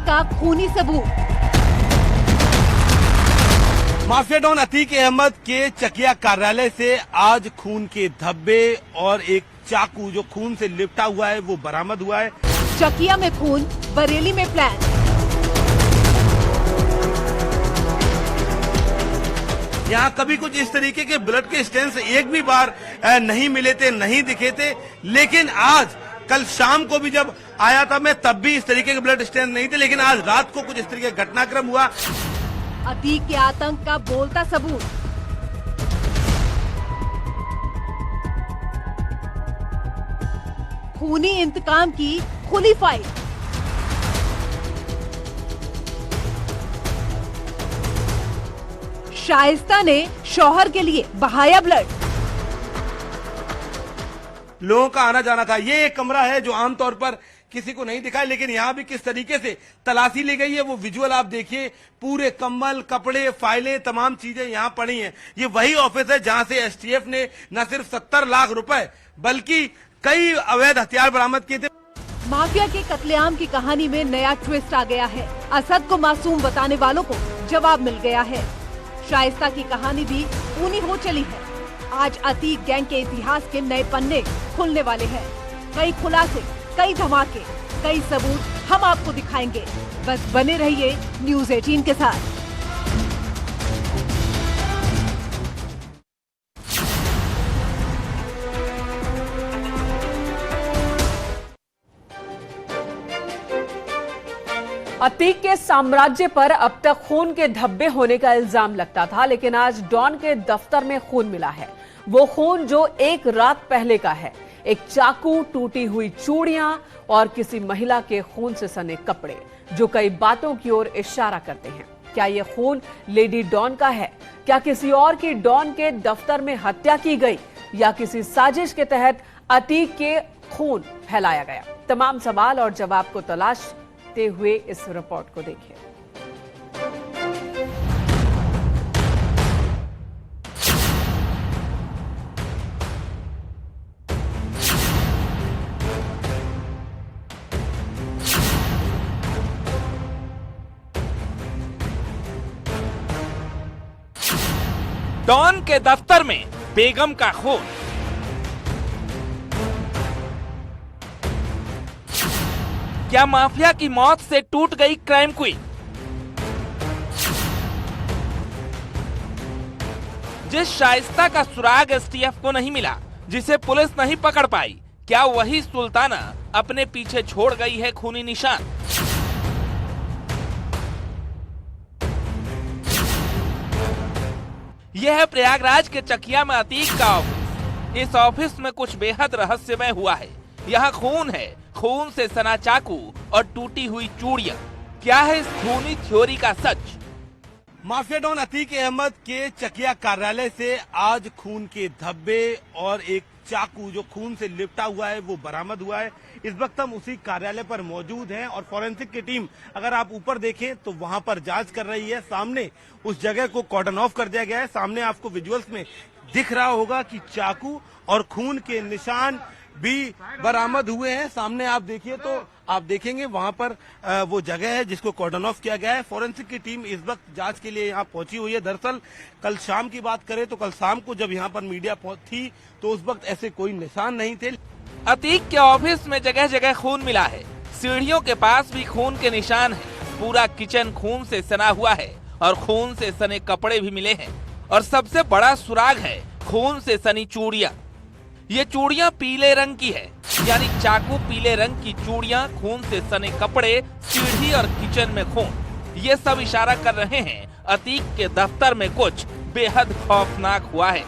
आतंक का खूनी सबूत। माफिया डॉन अतीक अहमद के चकिया कार्यालय से आज खून के धब्बे और एक चाकू जो खून से लिपटा हुआ है वो बरामद हुआ है। चकिया में खून, बरेली में प्लान। यहाँ कभी कुछ इस तरीके के ब्लड के स्टेन्स एक भी बार नहीं मिले थे, नहीं दिखे थे, लेकिन आज कल शाम को भी जब आया था मैं तब भी इस तरीके के ब्लड स्टेन नहीं थे, लेकिन आज रात को कुछ इस तरीके का घटनाक्रम हुआ। अतीक के आतंक का बोलता सबूत। खूनी इंतकाम की खुली फाइल। शाइस्ता ने शौहर के लिए बहाया ब्लड। लोगों का आना जाना था। ये एक कमरा है जो आमतौर पर किसी को नहीं दिखा, लेकिन यहाँ भी किस तरीके से तलाशी ली गई है वो विजुअल आप देखिए। पूरे कम्बल, कपड़े, फाइलें, तमाम चीजें यहाँ पड़ी हैं। ये वही ऑफिस है जहाँ से एसटीएफ ने न सिर्फ 70 लाख रुपए बल्कि कई अवैध हथियार बरामद किए थे। माफिया के कत्लेआम की कहानी में नया ट्विस्ट आ गया है। असद को मासूम बताने वालों को जवाब मिल गया है। शाइस्ता की कहानी भी पूरी हो चली है। आज अतीक गैंग के इतिहास के नए पन्ने खुलने वाले हैं। कई खुलासे, कई धमाके, कई सबूत हम आपको दिखाएंगे। बस बने रहिए न्यूज़ 18 के साथ। अतीक के साम्राज्य पर अब तक खून के धब्बे होने का इल्जाम लगता था, लेकिन आज डॉन के दफ्तर में खून मिला है। वो खून जो एक रात पहले का है। एक चाकू, टूटी हुई चूड़ियां और किसी महिला के खून से सने कपड़े जो कई बातों की ओर इशारा करते हैं। क्या ये खून लेडी डॉन का है? क्या किसी और की डॉन के दफ्तर में हत्या की गई या किसी साजिश के तहत अतीक के खून फैलाया गया? तमाम सवाल और जवाब को तलाशते हुए इस रिपोर्ट को देखिए। डॉन के दफ्तर में बेगम का खून। क्या माफिया की मौत से टूट गई क्राइम क्वीन? जिस शाइस्ता का सुराग एसटीएफ को नहीं मिला, जिसे पुलिस नहीं पकड़ पाई, क्या वही सुल्ताना अपने पीछे छोड़ गई है खूनी निशान? यह है प्रयागराज के चकिया में अतीक का ऑफिस। इस ऑफिस में कुछ बेहद रहस्यमय हुआ है। यहाँ खून है, खून से सना चाकू और टूटी हुई चूड़ियां। क्या है इस खूनी थ्योरी का सच? माफिया डॉन अतीक अहमद के चकिया कार्यालय से आज खून के धब्बे और एक चाकू जो खून से लिपटा हुआ है वो बरामद हुआ है। इस वक्त हम उसी कार्यालय पर मौजूद हैं और फॉरेंसिक की टीम अगर आप ऊपर देखें तो वहां पर जांच कर रही है। सामने उस जगह को कॉर्डन ऑफ कर दिया गया है। सामने आपको विजुअल्स में दिख रहा होगा कि चाकू और खून के निशान भी बरामद हुए हैं। सामने आप देखिए तो आप देखेंगे वहां पर वो जगह है जिसको कॉर्डन ऑफ किया गया है। फॉरेंसिक की टीम इस वक्त जांच के लिए यहाँ पहुंची हुई है। दरअसल कल शाम की बात करें तो कल शाम को जब यहाँ पर मीडिया थी तो उस वक्त ऐसे कोई निशान नहीं थे। अतीक के ऑफिस में जगह जगह खून मिला है। सीढ़ियों के पास भी खून के निशान हैं। पूरा किचन खून से सना हुआ है और खून से सने कपड़े भी मिले हैं। और सबसे बड़ा सुराग है खून से सनी चूड़ियां। ये चूड़ियां पीले रंग की है, यानी चाकू, पीले रंग की चूड़ियां, खून से सने कपड़े, सीढ़ी और किचन में खून। ये सब इशारा कर रहे हैं अतीक के दफ्तर में कुछ बेहद खौफनाक हुआ है।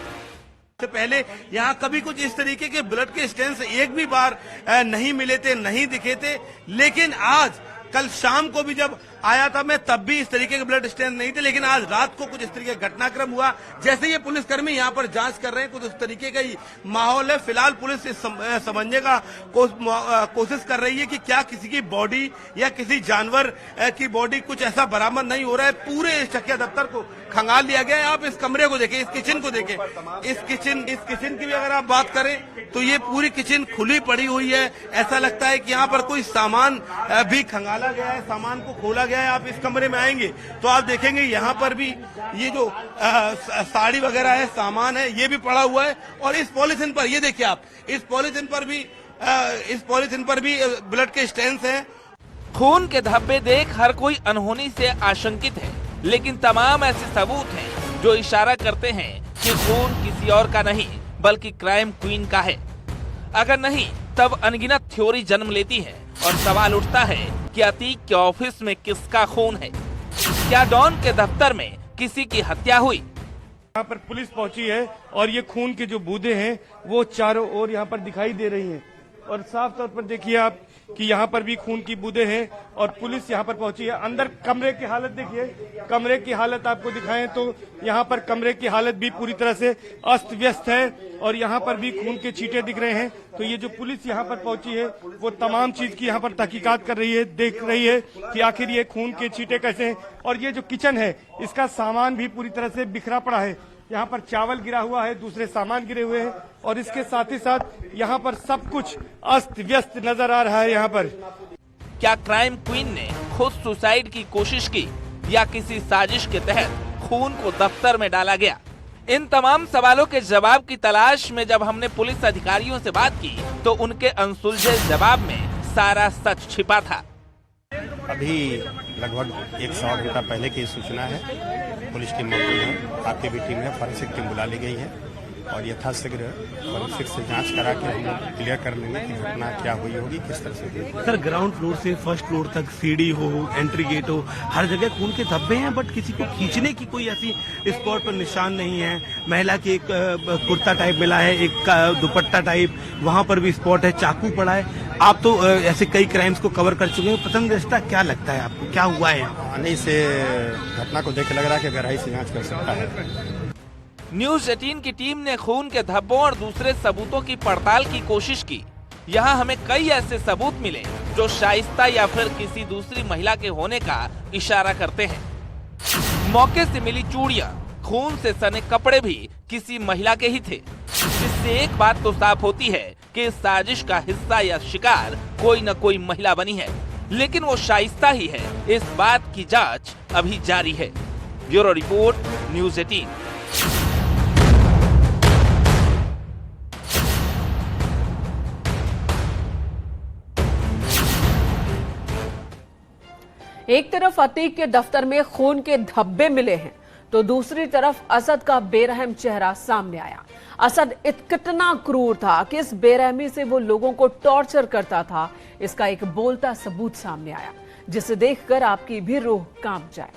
से पहले यहाँ कभी कुछ इस तरीके के ब्लड के स्टेन्स एक भी बार नहीं मिले थे, नहीं दिखे थे, लेकिन आज कल शाम को भी जब आया था मैं तब भी इस तरीके के ब्लड स्टेन नहीं थे, लेकिन आज रात को कुछ इस तरीके का घटनाक्रम हुआ। जैसे ये पुलिसकर्मी यहाँ पर जांच कर रहे हैं, कुछ उस तरीके का ही माहौल है। फिलहाल पुलिस इस समझने का कोशिश कर रही है कि क्या किसी की बॉडी या किसी जानवर की बॉडी कुछ ऐसा बरामद नहीं हो रहा है। पूरे इस चकिया दफ्तर को खंगाल लिया गया है। आप इस कमरे को देखें, इस किचन को देखें। इस किचन की भी अगर आप बात करें तो ये पूरी किचन खुली पड़ी हुई है। ऐसा लगता है कि यहाँ पर कोई सामान भी खंगाला डाला गया है, सामान को खोला गया है। आप इस कमरे में आएंगे तो आप देखेंगे यहाँ पर भी ये जो साड़ी वगैरह है, सामान है, ये भी पड़ा हुआ है। और इस पॉलिथीन पर ये देखिए आप, इस पॉलिथीन पर भी ब्लड के स्टेन्स हैं। खून के धब्बे देख हर कोई अनहोनी से आशंकित है, लेकिन तमाम ऐसे सबूत हैं जो इशारा करते हैं कि खून किसी और का नहीं बल्कि क्राइम क्वीन का है। अगर नहीं तब अनगिनत थ्योरी जन्म लेती है और सवाल उठता है कि अतीक के ऑफिस में किसका खून है। क्या डॉन के दफ्तर में किसी की हत्या हुई? यहाँ पर पुलिस पहुंची है और ये खून के जो बूंदे हैं वो चारों ओर यहाँ पर दिखाई दे रही हैं और साफ तौर पर देखिए आप कि यहाँ पर भी खून की बूंदे हैं और पुलिस यहाँ पर पहुंची है। अंदर कमरे की हालत देखिए, कमरे की हालत आपको दिखाएं तो यहाँ पर कमरे की हालत भी पूरी तरह से अस्त व्यस्त है और यहाँ पर भी खून के छींटे दिख रहे हैं। तो ये जो पुलिस यहाँ पर पहुंची है वो तमाम चीज की यहाँ पर तहकीकात कर रही है, देख रही है कि आखिर ये खून के छींटे कैसे हैं। और ये जो किचन है इसका सामान भी पूरी तरह से बिखरा पड़ा है। यहाँ पर चावल गिरा हुआ है, दूसरे सामान गिरे हुए हैं और इसके साथ ही साथ यहाँ पर सब कुछ अस्त व्यस्त नजर आ रहा है। यहाँ पर क्या क्राइम क्वीन ने खुद सुसाइड की कोशिश की या किसी साजिश के तहत खून को दफ्तर में डाला गया? इन तमाम सवालों के जवाब की तलाश में जब हमने पुलिस अधिकारियों से बात की तो उनके अनसुलझे जवाब में सारा सच छिपा था। अभी लगभग 1 से 1.5 घंटा पहले की सूचना है। पुलिस टीम मौजूद है, आपकी भी टीम है, फॉरेंसिक टीम बुला ली गई है और यथाशीघ्र फॉरेंसिक से जांच करा के हम क्लियर कर लेंगे कि घटना क्या हुई होगी, किस तरह से हुई। सर, ग्राउंड फ्लोर से फर्स्ट फ्लोर तक सीढ़ी हो, एंट्री गेट हो, हर जगह खून के धब्बे हैं, बट किसी को खींचने की कोई ऐसी स्पॉट पर निशान नहीं है। महिला की एक कुर्ता टाइप मिला है, एक दुपट्टा टाइप, वहां पर भी स्पॉट है, चाकू पड़ा है। आप तो ऐसे कई क्राइम्स को कवर कर चुके हैं, प्रथम दृष्टया क्या लगता है आपको, क्या हुआ है? आने से घटना को देख लग रहा है कि गहराई से जांच कर सकता है। न्यूज 18 की टीम ने खून के धब्बों और दूसरे सबूतों की पड़ताल की कोशिश की। यहाँ हमें कई ऐसे सबूत मिले जो शाइस्ता या फिर किसी दूसरी महिला के होने का इशारा करते हैं। मौके से मिली चूड़ियां, खून से सने कपड़े भी किसी महिला के ही थे, जिससे एक बात तो साफ होती है कि इस साजिश का हिस्सा या शिकार कोई न कोई महिला बनी है, लेकिन वो शाइस्ता ही है, इस बात की जांच अभी जारी है। Bureau report, news 18। एक तरफ अतीक के दफ्तर में खून के धब्बे मिले हैं तो दूसरी तरफ असद का बेरहम चेहरा सामने आया। असद कितना क्रूर था कि इस बेरहमी से वो लोगों को टॉर्चर करता था, इसका एक बोलता सबूत सामने आया, जिसे देखकर आपकी भी रूह कांप जाए।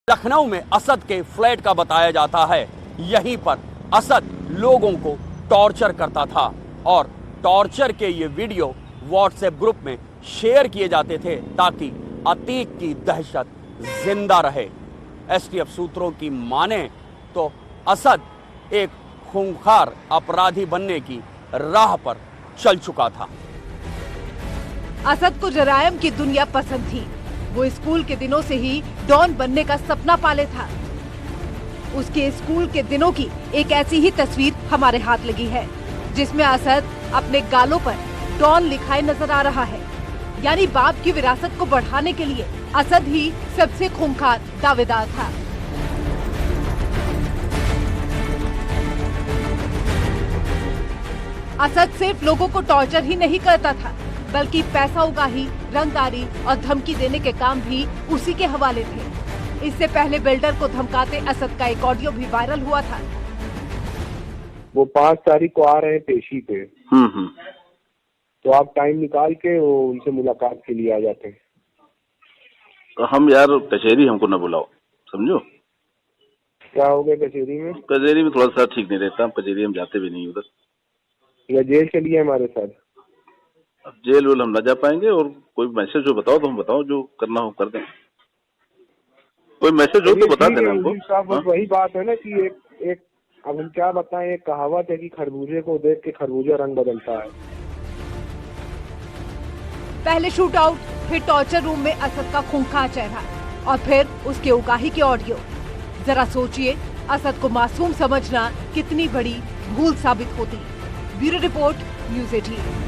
लखनऊ में असद के फ्लैट का बताया जाता है। यहीं पर असद लोगों को टॉर्चर करता था और टॉर्चर के ये वीडियो व्हाट्सएप ग्रुप में शेयर किए जाते थे ताकि अतीक की दहशत जिंदा रहे। एसटीएफ सूत्रों की माने तो असद एक खूंखार अपराधी बनने की राह पर चल चुका था। असद को जरायम की दुनिया पसंद थी। वो स्कूल के दिनों से ही डॉन बनने का सपना पाले था। उसके स्कूल के दिनों की एक ऐसी ही तस्वीर हमारे हाथ लगी है जिसमें असद अपने गालों पर डॉन लिखाए नजर आ रहा है। यानी बाप की विरासत को बढ़ाने के लिए असद ही सबसे खूंखार दावेदार था। असद सिर्फ लोगों को टॉर्चर ही नहीं करता था बल्कि पैसा उगाही, रंगदारी और धमकी देने के काम भी उसी के हवाले थे। इससे पहले बिल्डर को धमकाते असद का एक ऑडियो भी वायरल हुआ था। वो 5 तारीख को आ रहे हैं पेशी पे। तो आप टाइम निकाल के वो उनसे मुलाकात के लिए आ जाते हैं। तो हम यार कचहरी हमको न बुलाओ, समझो। क्या हो गया कचहरी में? कचहरी में थोड़ा सा ठीक नहीं रहता, हम कचहरी हम जाते भी नहीं उधर। या जेल चलिए हमारे साथ। अब जेल वेल हम न जा पाएंगे, और कोई मैसेज हो बताओ तो हम बताओ, जो करना हो कर दें। कोई मैसेज हो तो बता देना हमको। वही बात है ना कि एक अब हम क्या बताएं, एक कहावत है कि खरबूजे को देख के खरबूजा रंग बदलता है। पहले शूट आउट, फिर टॉर्चर रूम में असद का खूंखार चेहरा और फिर उसके उगाही के ऑडियो। जरा सोचिए, असद को मासूम समझना कितनी बड़ी भूल साबित होती। Bureau report, news 18।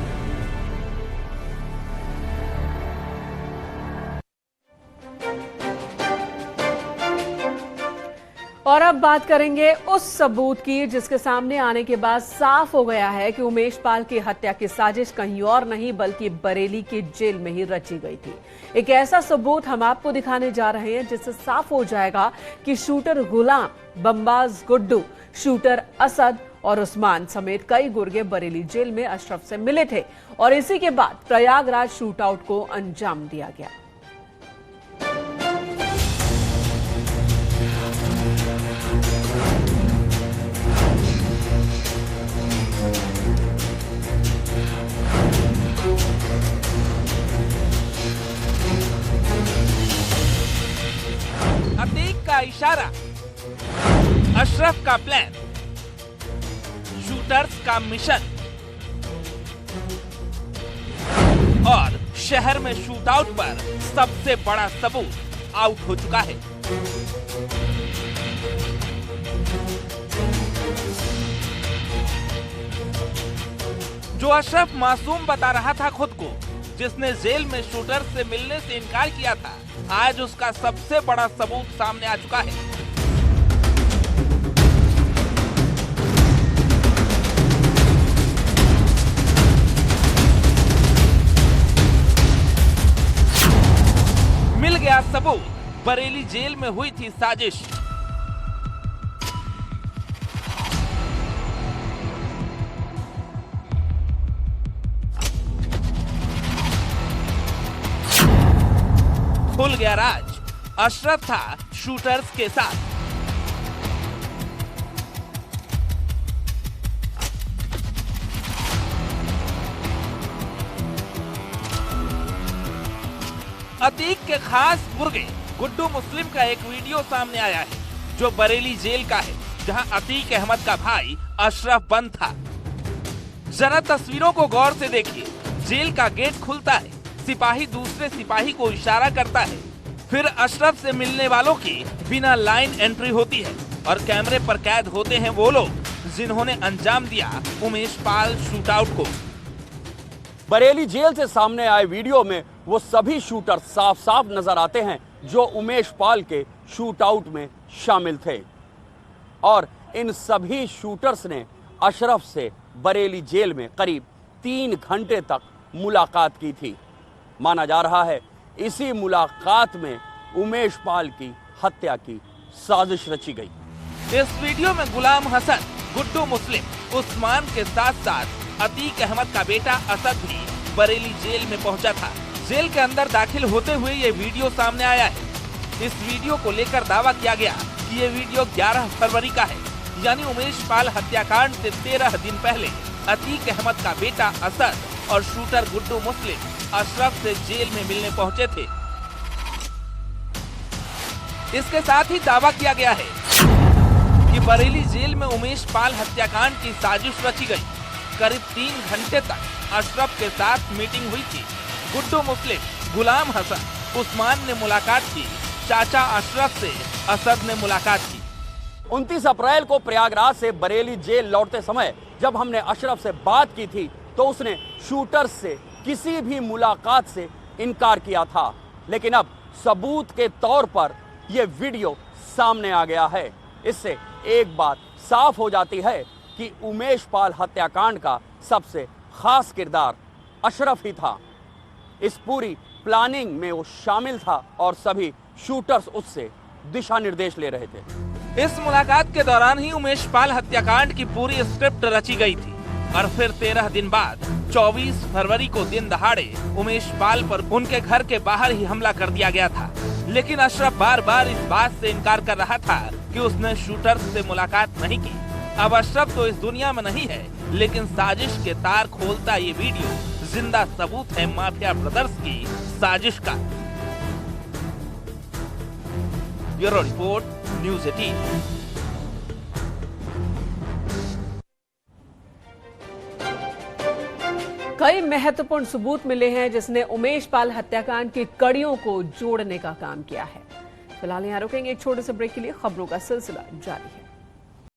और अब बात करेंगे उस सबूत की जिसके सामने आने के बाद साफ हो गया है कि उमेश पाल की हत्या की साजिश कहीं और नहीं बल्कि बरेली की जेल में ही रची गई थी। एक ऐसा सबूत हम आपको दिखाने जा रहे हैं जिससे साफ हो जाएगा कि शूटर गुलाम, बमबाज गुड्डू, शूटर असद और उस्मान समेत कई गुर्गे बरेली जेल में अशरफ से मिले थे और इसी के बाद प्रयागराज शूटआउट को अंजाम दिया गया। अतीक का इशारा, अशरफ का प्लान, शूटर्स का मिशन और शहर में शूटआउट पर सबसे बड़ा सबूत आउट हो चुका है। जो अशरफ मासूम बता रहा था खुद को, जिसने जेल में शूटर से मिलने से इनकार किया था, आज उसका सबसे बड़ा सबूत सामने आ चुका है। मिल गया सबूत, बरेली जेल में हुई थी साजिश। खुल गया राज, अशरफ था शूटर्स के साथ। अतीक के खास गुर्गे गुड्डू मुस्लिम का एक वीडियो सामने आया है जो बरेली जेल का है, जहां अतीक अहमद का भाई अशरफ बंद था। जरा तस्वीरों को गौर से देखिए। जेल का गेट खुलता है, सिपाही दूसरे सिपाही को इशारा करता है, फिर अशरफ से मिलने वालों की बिना लाइन एंट्री होती है और कैमरे पर कैद होते हैं वो लोग जिन्होंने अंजाम दिया उमेश पाल शूटआउट को। बरेली जेल से सामने आए वीडियो में वो सभी शूटर साफ साफ नजर आते हैं जो उमेश पाल के शूटआउट में शामिल थे और इन सभी शूटर्स ने अशरफ से बरेली जेल में करीब 3 घंटे तक मुलाकात की थी। माना जा रहा है इसी मुलाकात में उमेश पाल की हत्या की साजिश रची गई। इस वीडियो में गुलाम हसन, गुड्डू मुस्लिम, उस्मान के साथ साथ अतीक अहमद का बेटा असद भी बरेली जेल में पहुंचा था। जेल के अंदर दाखिल होते हुए ये वीडियो सामने आया है। इस वीडियो को लेकर दावा किया गया कि ये वीडियो 11 फरवरी का है, यानी उमेश पाल हत्याकांड से 13 दिन पहले अतीक अहमद का बेटा असद और शूटर गुड्डू मुस्लिम अशरफ से जेल में मिलने पहुंचे थे। इसके साथ ही दावा किया गया है कि बरेली जेल में उमेश पाल हत्याकांड की साजिश रची गई। करीब 3 घंटे तक अशरफ के साथ मीटिंग हुई थी। गुड्डू मुस्लिम, गुलाम हसन, उस्मान ने मुलाकात की। चाचा अशरफ से असद ने मुलाकात की। 29 अप्रैल को प्रयागराज से बरेली जेल लौटते समय जब हमने अशरफ से बात की थी तो उसने शूटर से किसी भी मुलाकात से इनकार किया था, लेकिन अब सबूत के तौर पर यह वीडियो सामने आ गया है। इससे एक बात साफ हो जाती है कि उमेश पाल हत्याकांड का सबसे खास किरदार अशरफ ही था। इस पूरी प्लानिंग में वो शामिल था और सभी शूटर्स उससे दिशा निर्देश ले रहे थे। इस मुलाकात के दौरान ही उमेश पाल हत्याकांड की पूरी स्क्रिप्ट रची गई थी और फिर 13 दिन बाद 24 फरवरी को दिन दहाड़े उमेश पाल पर उनके घर के बाहर ही हमला कर दिया गया था। लेकिन अशरफ बार बार इस बात से इनकार कर रहा था कि उसने शूटर्स से मुलाकात नहीं की। अब अशरफ तो इस दुनिया में नहीं है, लेकिन साजिश के तार खोलता ये वीडियो जिंदा सबूत है माफिया ब्रदर्स की साजिश का। Bureau report, news 18। कई महत्वपूर्ण सबूत मिले हैं जिसने उमेश पाल हत्याकांड की कड़ियों को जोड़ने का काम किया है। फिलहाल यहाँ रुकेंगे एक छोटे से ब्रेक के लिए। खबरों का सिलसिला जारी है।